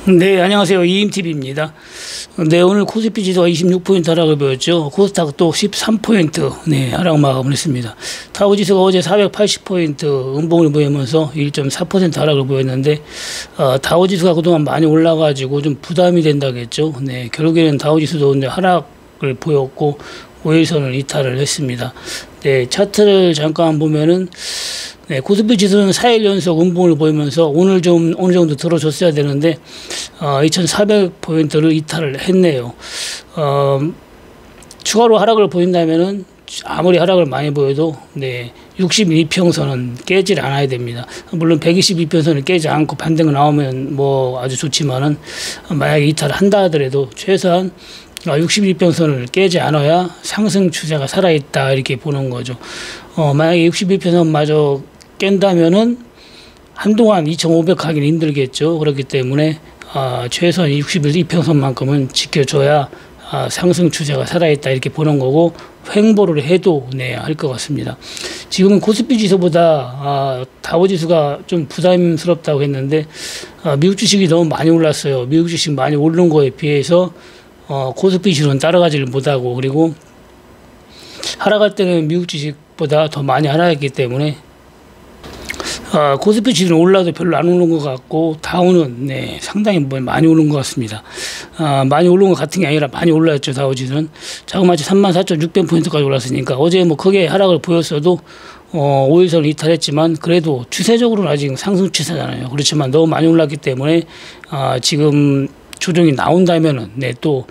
네, 안녕하세요. 이임TV입니다. 네, 오늘 코스피 지수가 26포인트 하락을 보였죠. 코스닥도 13포인트, 하락 마감을 했습니다. 다우 지수가 어제 480포인트 음봉을 보이면서 1.4% 하락을 보였는데, 다우 지수가 그동안 많이 올라가지고 좀 부담이 된다겠죠. 네, 결국에는 다우 지수도 이제 하락을 보였고, 5일선을 이탈을 했습니다. 네, 차트를 잠깐 보면은, 네, 코스피 지수는 4일 연속 음봉을 보이면서 오늘 좀 어느 정도 들어줬어야 되는데 2,400포인트를 이탈을 했네요. 추가로 하락을 보인다면은 아무리 하락을 많이 보여도 62평선은 깨질 않아야 됩니다. 물론 122평선을 깨지 않고 반등이 나오면 뭐 아주 좋지만은 만약에 이탈을 한다 하더라도 최소한 62평선을 깨지 않아야 상승 추세가 살아있다 이렇게 보는 거죠. 만약에 61평선마저 깬다면은 한동안 2,500 하기는 힘들겠죠. 그렇기 때문에 최소한 62평선만큼은 지켜줘야 상승 추세가 살아있다 이렇게 보는 거고, 횡보를 해도 할 것 같습니다. 지금은 코스피 지수보다 다우 지수가 좀 부담스럽다고 했는데 미국 주식이 너무 많이 올랐어요. 미국 주식 많이 오른 거에 비해서 코스피 지수는 따라가지를 못하고, 그리고 하락할 때는 미국 주식보다 더 많이 하락했기 때문에 코스피 지수는 올라도 별로 안 오른 것 같고, 다우는 상당히 많이 오른 것 같습니다. 많이 오른 것 같은 게 아니라 많이 올랐죠. 다우 지수는 자그마치 34,600포인트까지 올랐으니까 어제 뭐 크게 하락을 보였어도 5일선을 이탈했지만 그래도 추세적으로는 아직 상승 추세잖아요. 그렇지만 너무 많이 올랐기 때문에 지금 조정이 나온다면은 또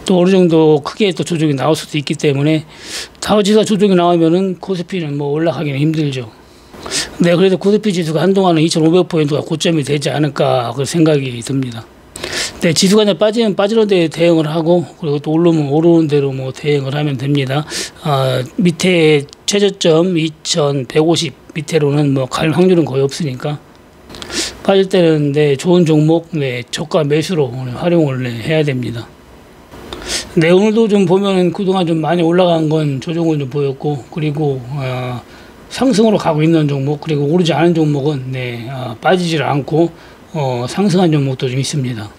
어느 정도 크게 또 조정이 나올 수도 있기 때문에 다우 지수가 조정이 나오면은 코스피는 뭐 올라가기는 힘들죠. 네, 그래도 코스피 지수가 한동안은 2,500포인트가 고점이 되지 않을까 그 생각이 듭니다. 네, 지수가 이제 빠지면 빠지는 데 대응을 하고, 그리고 또 오르면 오르는 대로 뭐 대응을 하면 됩니다. 밑에 최저점 2,150 밑에로는 뭐 갈 확률은 거의 없으니까 빠질 때는 좋은 종목 저가 매수로 활용을 해야 됩니다. 네, 오늘도 좀 보면은 그동안 좀 많이 올라간 건 조정을 좀 보였고, 그리고 상승으로 가고 있는 종목, 그리고 오르지 않은 종목은 빠지질 않고 상승한 종목도 좀 있습니다.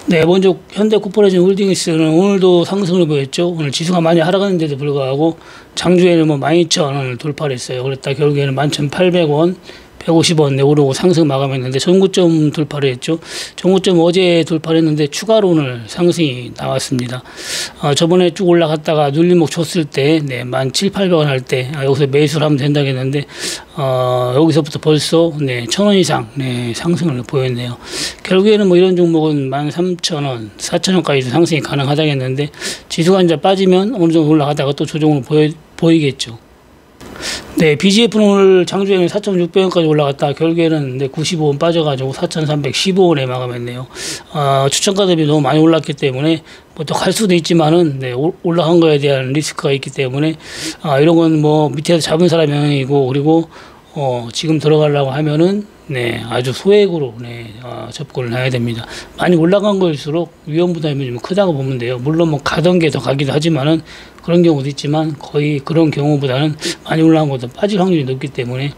네, 먼저 현대코퍼레이션 홀딩스는 오늘도 상승을 보였죠. 오늘 지수가 많이 하락했는데도 불구하고 장중에는 뭐 12,000원을 돌파를 했어요. 그랬다 결국에는 11,800원 150원 오르고 상승 마감했는데 전고점 돌파를 했죠. 전고점 어제 돌파를 했는데 추가로 오늘 상승이 나왔습니다. 저번에 쭉 올라갔다가 눌림목 쳤을 때 17,800원 할 때 여기서 매수를 하면 된다고 했는데 여기서부터 벌써 1,000원 이상 상승을 보였네요. 결국에는 뭐 이런 종목은 13,000원, 4,000원까지도 상승이 가능하다고 했는데 지수가 이제 빠지면 어느 정도 올라가다가 또 조정을 보이겠죠. 네, BGF는 오늘 장중에는 4,600원까지 올라갔다 결국에는 95원 빠져가지고 4,315원에 마감했네요. 추천가 대비 너무 많이 올랐기 때문에 뭐 또 갈 수도 있지만은 올라간 거에 대한 리스크가 있기 때문에 이런 건 뭐 밑에서 잡은 사람 영향이고, 그리고 지금 들어가려고 하면은 아주 소액으로 접근을 해야 됩니다. 많이 올라간 거일수록 위험 부담이 좀 크다고 보면 돼요. 물론 뭐 가던 게 더 가기도 하지만은 그런 경우도 있지만 거의 그런 경우보다는 많이 올라간 것도 빠질 확률이 높기 때문에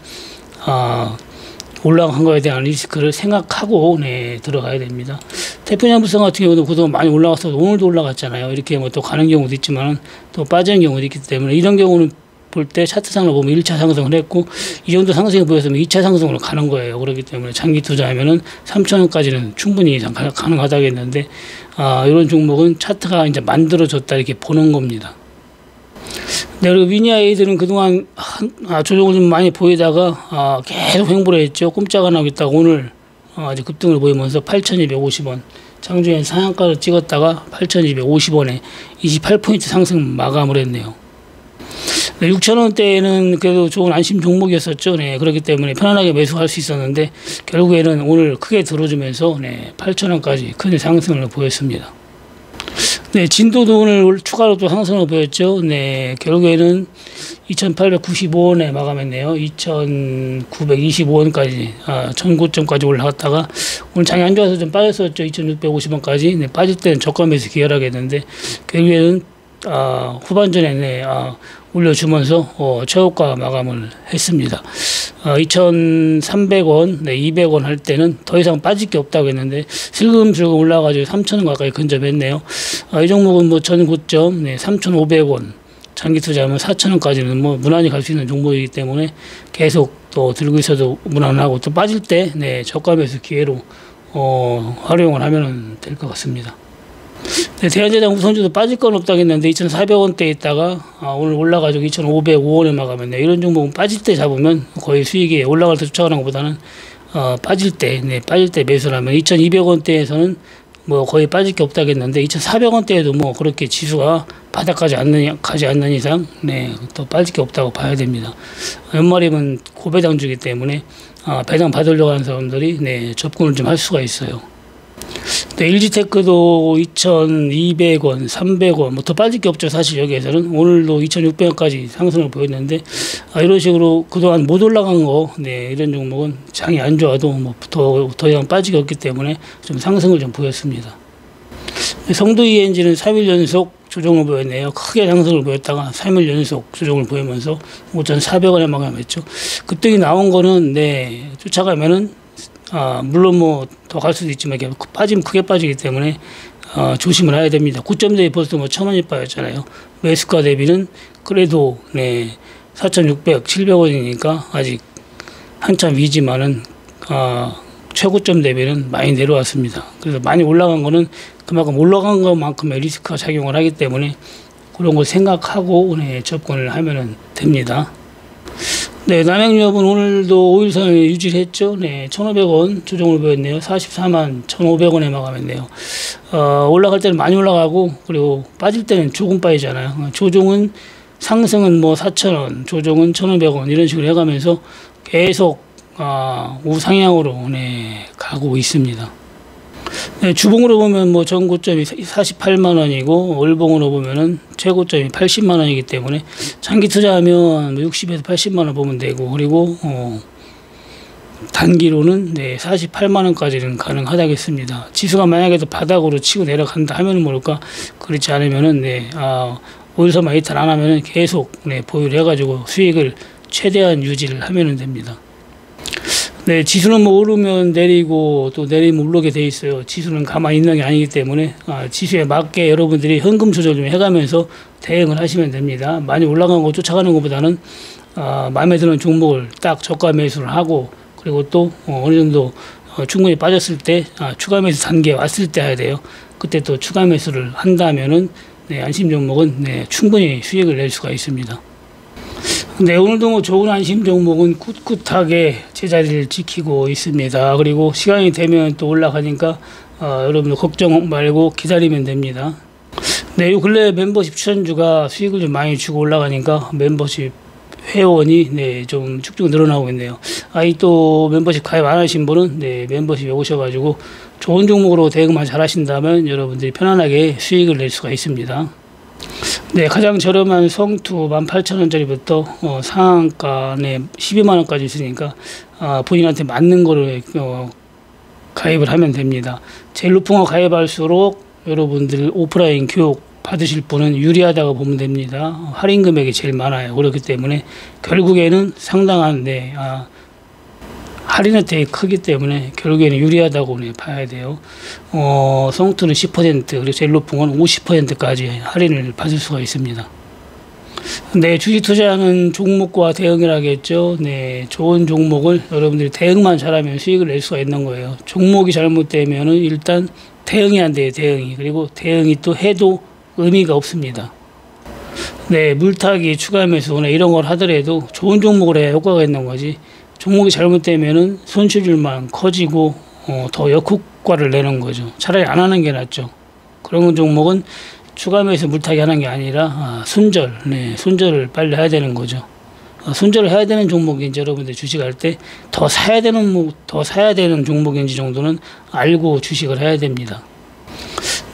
올라간 거에 대한 리스크를 생각하고 들어가야 됩니다. 태평양물산 같은 경우도 그동안 많이 올라갔어도 오늘도 올라갔잖아요. 이렇게 뭐 또 가는 경우도 있지만 또 빠지는 경우도 있기 때문에 이런 경우는 볼 때 차트상으로 보면 1차 상승을 했고 이 정도 상승이 보였으면 2차 상승으로 가는 거예요. 그렇기 때문에 장기 투자하면은 3,000원까지는 충분히 가능하다겠는데 이런 종목은 차트가 이제 만들어졌다 이렇게 보는 겁니다. 네, 그리고 위니아이들은 그동안 조정을 좀 많이 보이다가 계속 횡보를 했죠. 꼼짝 안 하고 있다가 오늘 아주 급등을 보이면서 8,250원 장중에 상한가를 찍었다가 8,250원에 28포인트 상승 마감을 했네요. 6,000원대에는 그래도 좋은 안심 종목이었었죠. 그렇기 때문에 편안하게 매수할 수 있었는데 결국에는 오늘 크게 들어주면서 8,000원까지 큰 상승을 보였습니다. 네, 진도도 오늘 추가로 또 상승을 보였죠. 결국에는 2,895원에 마감했네요. 2,925원까지, 전고점까지 올라갔다가 오늘 장이 안 좋아서 좀 빠졌었죠. 2,650원까지. 빠질 때는 저가 매수 기혈하겠는데 결국에는 후반전에 올려주면서 최고가 마감을 했습니다. 2,300원, 200원 할 때는 더 이상 빠질 게 없다고 했는데 슬금슬금 올라가지고 3,000원 가까이 근접했네요. 이 종목은 뭐 전 고점 3,500원, 장기 투자하면 4,000원까지는 뭐 무난히 갈 수 있는 종목이기 때문에 계속 또 들고 있어도 무난하고, 또 빠질 때 저가 매수 기회로 활용을 하면 될 것 같습니다. 대한제당 우선주도 빠질 건 없다고 했는데 2,400원대에 있다가 오늘 올라가지고 2,505원에 마감했네요. 이런 종목은 빠질 때 잡으면 거의 수익이 올라갈 때 쫓아가는 것보다는 빠질 때 매수를 하면 2,200원대에서는 뭐 거의 빠질 게 없다고 했는데 2,400원대에도 뭐 그렇게 지수가 바닥까지 가지 않는 이상 또 빠질 게 없다고 봐야 됩니다. 연말이면 고배당주기 때문에 배당 받으려고 하는 사람들이 접근을 좀 할 수가 있어요. LG테크도 2,200원, 300원, 뭐 더 빠질 게 없죠. 사실 여기에서는 오늘도 2,600원까지 상승을 보였는데 이런 식으로 그동안 못 올라간 거, 이런 종목은 장이 안 좋아도 뭐 더 이상 빠질 게 없기 때문에 좀 상승을 좀 보였습니다. 성도 ENG는 3일 연속 조정을 보였네요. 크게 상승을 보였다가 3일 연속 조정을 보이면서 5,400원에 마감했죠. 급등이 나온 거는 쫓아가면은 물론 뭐 더 갈 수도 있지만 빠지면 크게 빠지기 때문에 조심을 해야 됩니다. 9점 대비 벌써 뭐 1,000원이 빠졌잖아요. 매수가 대비는 그래도 4,600, 700원이니까 아직 한참 위지만은 최고점 대비는 많이 내려왔습니다. 그래서 많이 올라간 거는 그만큼 올라간 것만큼의 리스크가 작용을 하기 때문에 그런 걸 생각하고 접근을 하면 됩니다. 남양유업은 오늘도 5일선을 유지를 했죠. 1,500원 조정을 보였네요. 44만 1,500원에 마감했네요. 올라갈 때는 많이 올라가고, 그리고 빠질 때는 조금 빠지잖아요. 조정은 상승은 뭐 4,000원, 조정은 1,500원 이런 식으로 해가면서 계속 우상향으로 가고 있습니다. 주봉으로 보면 뭐 전고점이 48만 원이고 월봉으로 보면은 최고점이 80만 원이기 때문에 장기 투자하면 60에서 80만 원 보면 되고, 그리고 단기로는 48만 원까지는 가능하다겠습니다. 지수가 만약에 바닥으로 치고 내려간다 하면은 모를까, 그렇지 않으면은 5일선만 이탈 안 하면은 계속 보유를 해가지고 수익을 최대한 유지를 하면 됩니다. 지수는 뭐 오르면 내리고 또 내리면 오르게 돼 있어요. 지수는 가만히 있는 게 아니기 때문에 지수에 맞게 여러분들이 현금 조절 좀 해가면서 대응을 하시면 됩니다. 많이 올라간 거 쫓아가는 것보다는 마음에 드는 종목을 딱 저가 매수를 하고, 그리고 또 어느 정도 충분히 빠졌을 때 추가 매수 단계에 왔을 때 해야 돼요. 그때 또 추가 매수를 한다면은 안심 종목은 충분히 수익을 낼 수가 있습니다. 오늘도 뭐 좋은 안심 종목은 꿋꿋하게 제자리를 지키고 있습니다. 그리고 시간이 되면 또 올라가니까 여러분들 걱정 말고 기다리면 됩니다. 요 근래 멤버십 추천주가 수익을 좀 많이 주고 올라가니까 멤버십 회원이 좀 쭉쭉 늘어나고 있네요. 또 멤버십 가입 안 하신 분은 멤버십에 오셔가지고 좋은 종목으로 대응만 잘 하신다면 여러분들이 편안하게 수익을 낼 수가 있습니다. 가장 저렴한 성투 18,000원짜리부터 상한가 12만원까지 있으니까 본인한테 맞는 거를 가입을 하면 됩니다. 제일 높은 거 가입할수록 여러분들 오프라인 교육 받으실 분은 유리하다고 보면 됩니다. 할인 금액이 제일 많아요. 그렇기 때문에 결국에는 상당한 할인 혜택이 크기 때문에 결국에는 유리하다고 봐야 돼요. 성투는 10%, 그리고 제일 높은 건 50%까지 할인을 받을 수가 있습니다. 주식 투자하는 종목과 대응이라겠죠. 좋은 종목을 여러분들이 대응만 잘하면 수익을 낼 수가 있는 거예요. 종목이 잘못되면은 일단 대응이 안 돼요, 대응이. 그리고 대응이 또 해도 의미가 없습니다. 물타기, 추가 매수나 이런 걸 하더라도 좋은 종목을 해야 효과가 있는 거지. 종목이 잘못되면은 손실률만 커지고 더 역효과를 내는 거죠. 차라리 안 하는 게 낫죠. 그런 종목은 추가 매수 물타기 하는 게 아니라 손절을 빨리 해야 되는 거죠. 손절을 해야 되는 종목인지 여러분들 주식할 때 더 사야 되는 종목인지 정도는 알고 주식을 해야 됩니다.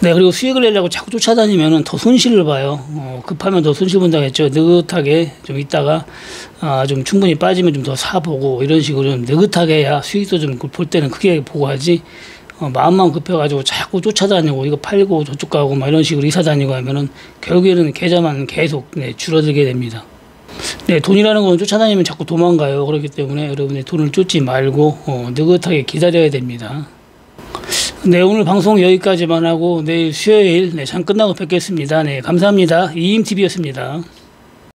그리고 수익을 내려고 자꾸 쫓아다니면 더 손실을 봐요. 급하면 더 손실 본다고 했죠. 느긋하게 좀 있다가 좀 충분히 빠지면 좀 더 사보고 이런 식으로 좀 느긋하게 해야 수익도 좀 볼 때는 크게 보고 하지, 마음만 급해가지고 자꾸 쫓아다니고 이거 팔고 저쪽 가고 막 이런 식으로 이사 다니고 하면은 결국에는 계좌만 계속 줄어들게 됩니다. 네, 돈이라는 건 쫓아다니면 자꾸 도망가요. 그렇기 때문에 여러분의 돈을 쫓지 말고 느긋하게 기다려야 됩니다. 네, 오늘 방송 여기까지만 하고 내일 수요일 장 끝나고 뵙겠습니다. 네, 감사합니다. 이임TV였습니다.